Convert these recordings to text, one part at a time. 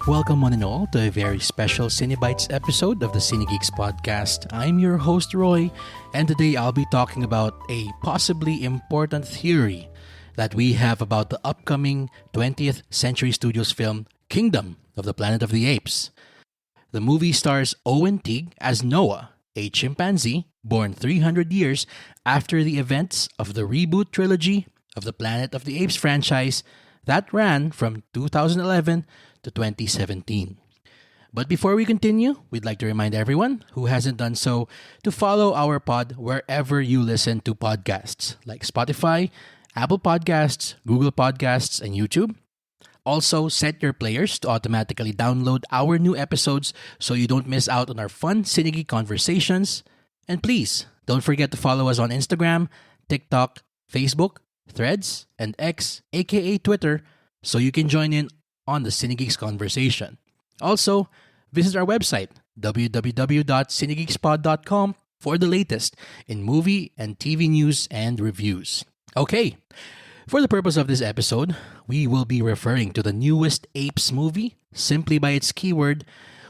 Welcome one and all to a very special Cinebites episode of the Cinegeeks Podcast. I'm your host Roy, and today I'll be talking about a possibly important theory that we have about the upcoming 20th Century Studios film Kingdom of the Planet of the Apes. The movie stars Owen Teague as Noah, a chimpanzee born 300 years after the events of the reboot trilogy of the Planet of the Apes franchise that ran from 2011 to 2017. But before we continue, we'd like to remind everyone who hasn't done so to follow our pod wherever you listen to podcasts, like Spotify, Apple Podcasts, Google Podcasts, and YouTube. Also, set your players to automatically download our new episodes so you don't miss out on our fun Cinegeek conversations. And please, don't forget to follow us on Instagram, TikTok, Facebook, Threads, and X, aka Twitter, so you can join in on the Cinegeeks conversation. Also, visit our website, www.cinegeekspod.com, for the latest in movie and TV news and reviews. Okay, for the purpose of this episode, we will be referring to the newest Apes movie simply by its keyword,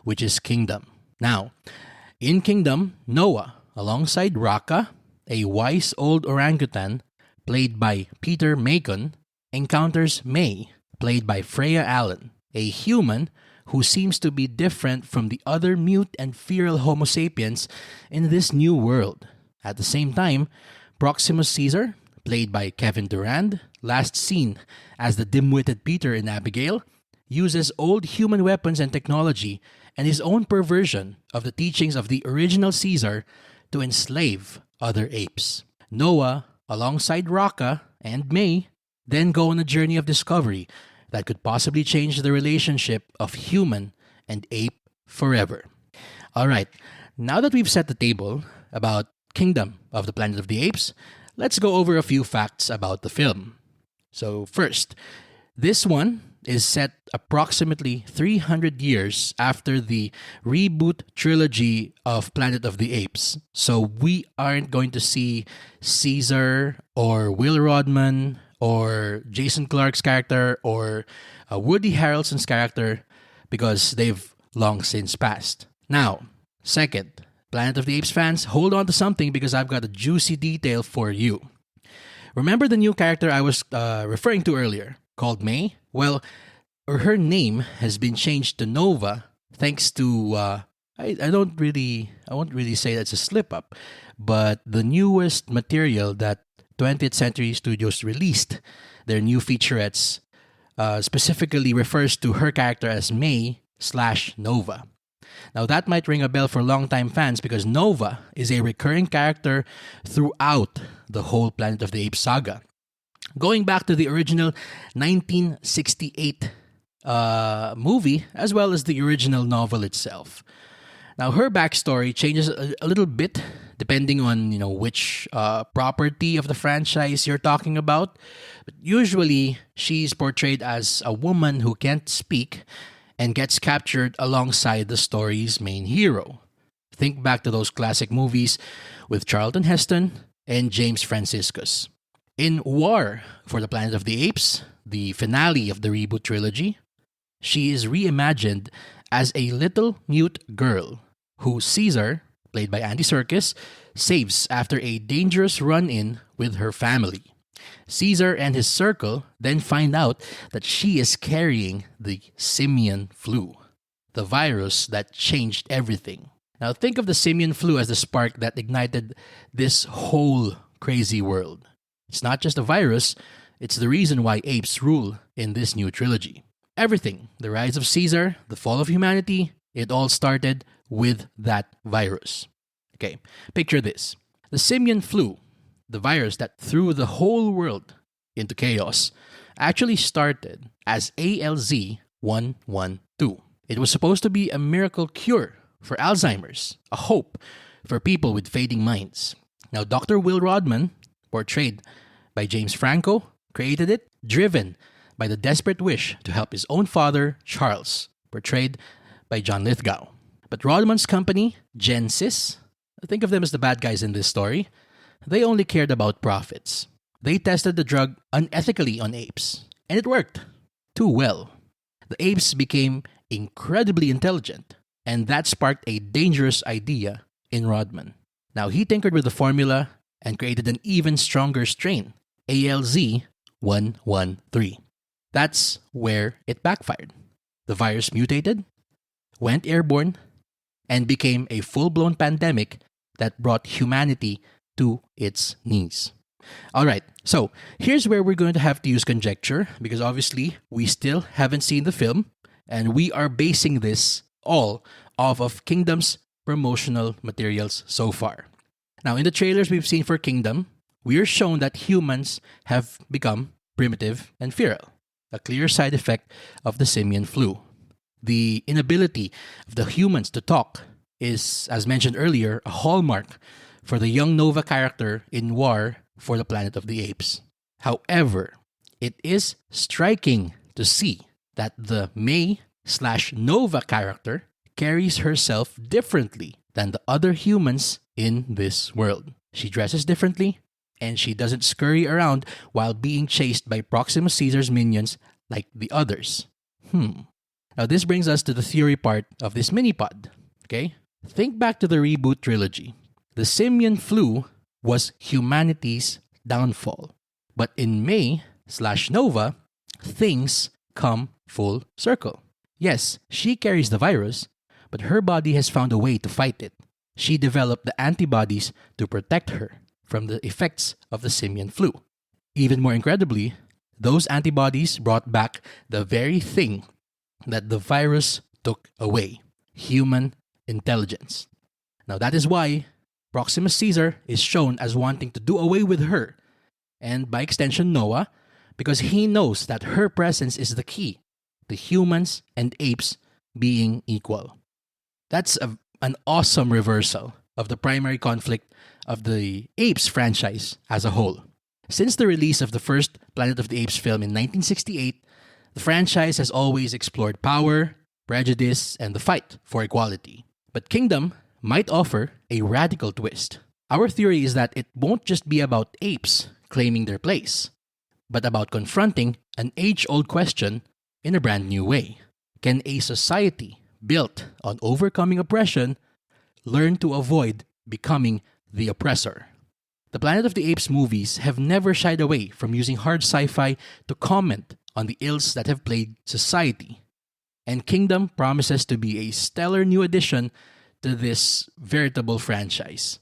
which is Kingdom. Now, in Kingdom, Noah, alongside Raka, a wise old orangutan, played by Peter Macon, encounters May, played by Freya Allen, a human who seems to be different from the other mute and feral Homo sapiens in this new world. At the same time, Proximus Caesar, played by Kevin Durand, last seen as the dim-witted Peter in Abigail, uses old human weapons and technology and his own perversion of the teachings of the original Caesar to enslave other apes. Noah, alongside Raka and May, then go on a journey of discovery that could possibly change the relationship of human and ape forever. Alright, now that we've set the table about Kingdom of the Planet of the Apes, let's go over a few facts about the film. So first, this one is set approximately 300 years after the reboot trilogy of Planet of the Apes. So we aren't going to see Caesar or Will Rodman or Jason Clarke's character or Woody Harrelson's character because they've long since passed. Now, second, Planet of the Apes fans, hold on to something because I've got a juicy detail for you. Remember the new character I was referring to earlier, called May? Well, her name has been changed to Nova thanks to, I won't really say that's a slip-up, but the newest material that 20th Century Studios released, their new featurettes, specifically refers to her character as May/Nova. Now that might ring a bell for longtime fans because Nova is a recurring character throughout the whole Planet of the Apes saga. Going back to the original 1968 movie as well as the original novel itself. Now her backstory changes a little bit depending on which property of the franchise you're talking about. But usually she's portrayed as a woman who can't speak and gets captured alongside the story's main hero. Think back to those classic movies with Charlton Heston and James Franciscus. In War for the Planet of the Apes, the finale of the reboot trilogy, she is reimagined as a little mute girl who Caesar, played by Andy Serkis, saves after a dangerous run-in with her family. Caesar and his circle then find out that she is carrying the simian flu, the virus that changed everything. Now think of the simian flu as the spark that ignited this whole crazy world. It's not just a virus, it's the reason why apes rule in this new trilogy. Everything, the rise of Caesar, the fall of humanity, it all started with that virus. Okay, picture this. The simian flu, the virus that threw the whole world into chaos, actually started as ALZ-112. It was supposed to be a miracle cure for Alzheimer's, a hope for people with fading minds. Now, Dr. Will Rodman, portrayed by James Franco, created it, driven by the desperate wish to help his own father, Charles, portrayed by John Lithgow. But Rodman's company, Genesis, think of them as the bad guys in this story, they only cared about profits. They tested the drug unethically on apes, and it worked. Too well. The apes became incredibly intelligent, and that sparked a dangerous idea in Rodman. Now, he tinkered with the formula and created an even stronger strain, ALZ 113. That's where it backfired. The virus mutated, went airborne, and became a full-blown pandemic that brought humanity to its knees. All right, so here's where we're going to have to use conjecture because obviously we still haven't seen the film and we are basing this all off of Kingdom's promotional materials so far. Now, in the trailers we've seen for Kingdom, we are shown that humans have become primitive and feral, a clear side effect of the simian flu. The inability of the humans to talk is, as mentioned earlier, a hallmark for the young Nova character in War for the Planet of the Apes. However, it is striking to see that the May/Nova character carries herself differently than the other humans in this world. She dresses differently, and she doesn't scurry around while being chased by Proxima Caesar's minions like the others. Now this brings us to the theory part of this mini-pod. Okay? Think back to the reboot trilogy. The simian flu was humanity's downfall. But in May/Nova, things come full circle. Yes, she carries the virus, but her body has found a way to fight it. She developed the antibodies to protect her from the effects of the simian flu. Even more incredibly, those antibodies brought back the very thing that the virus took away: human intelligence. Now that is why Proxima Caesar is shown as wanting to do away with her, and by extension Noah, because he knows that her presence is the key to humans and apes being equal. That's an awesome reversal of the primary conflict of the Apes franchise as a whole. Since the release of the first Planet of the Apes film in 1968, the franchise has always explored power, prejudice, and the fight for equality. But Kingdom might offer a radical twist. Our theory is that it won't just be about apes claiming their place, but about confronting an age-old question in a brand new way. Can a society built on overcoming oppression learn to avoid becoming the oppressor? The Planet of the Apes movies have never shied away from using hard sci-fi to comment on the ills that have plagued society. And Kingdom promises to be a stellar new addition to this veritable franchise.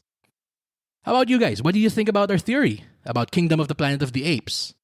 How about you guys? What do you think about our theory about Kingdom of the Planet of the Apes?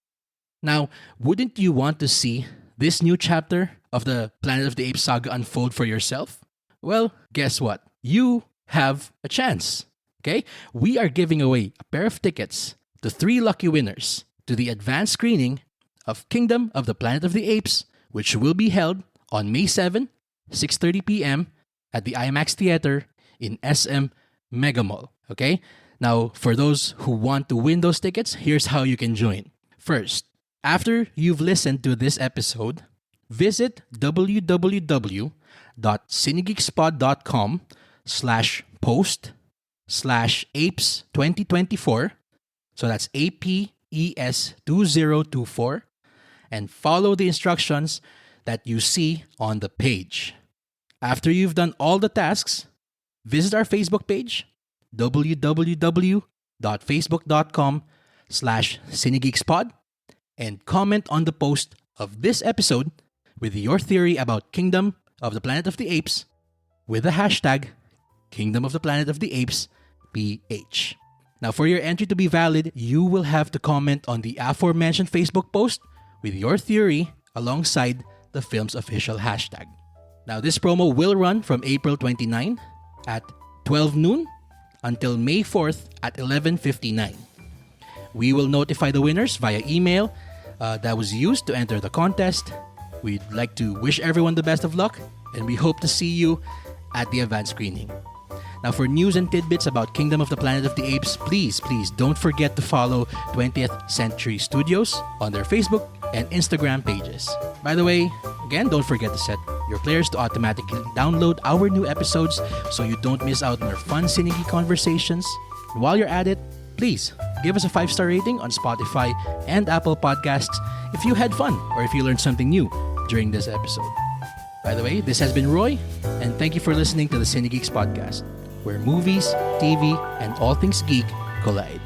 Now, wouldn't you want to see this new chapter of the Planet of the Apes saga unfold for yourself? Well, guess what? You have a chance. Okay? We are giving away a pair of tickets to 3 lucky winners to the advanced screening of Kingdom of the Planet of the Apes, which will be held on May 7, 6:30 p.m. at the IMAX Theater in SM Mega Mall. Okay? Now, for those who want to win those tickets, here's how you can join. First, after you've listened to this episode, visit www.cinegeekspod.com/post/apes2024. So that's APES2024. And follow the instructions that you see on the page. After you've done all the tasks, visit our Facebook page, www.facebook.com/cinegeekspod, and comment on the post of this episode with your theory about Kingdom of the Planet of the Apes with the hashtag Kingdom of the Planet of the Apes PH. Now, for your entry to be valid, you will have to comment on the aforementioned Facebook post with your theory alongside the film's official hashtag. Now, this promo will run from April 29 at 12 noon until May 4th at 11:59. We will notify the winners via email that was used to enter the contest. We'd like to wish everyone the best of luck, and we hope to see you at the advanced screening. Now, for news and tidbits about Kingdom of the Planet of the Apes, please don't forget to follow 20th Century Studios on their Facebook and Instagram pages. By the way, again, don't forget to set your players to automatically download our new episodes so you don't miss out on our fun Cinegeek conversations. And while you're at it, please give us a 5-star rating on Spotify and Apple Podcasts if you had fun or if you learned something new during this episode. By the way, this has been Roy, and thank you for listening to the Cinegeeks Podcast, where movies, TV, and all things geek collide.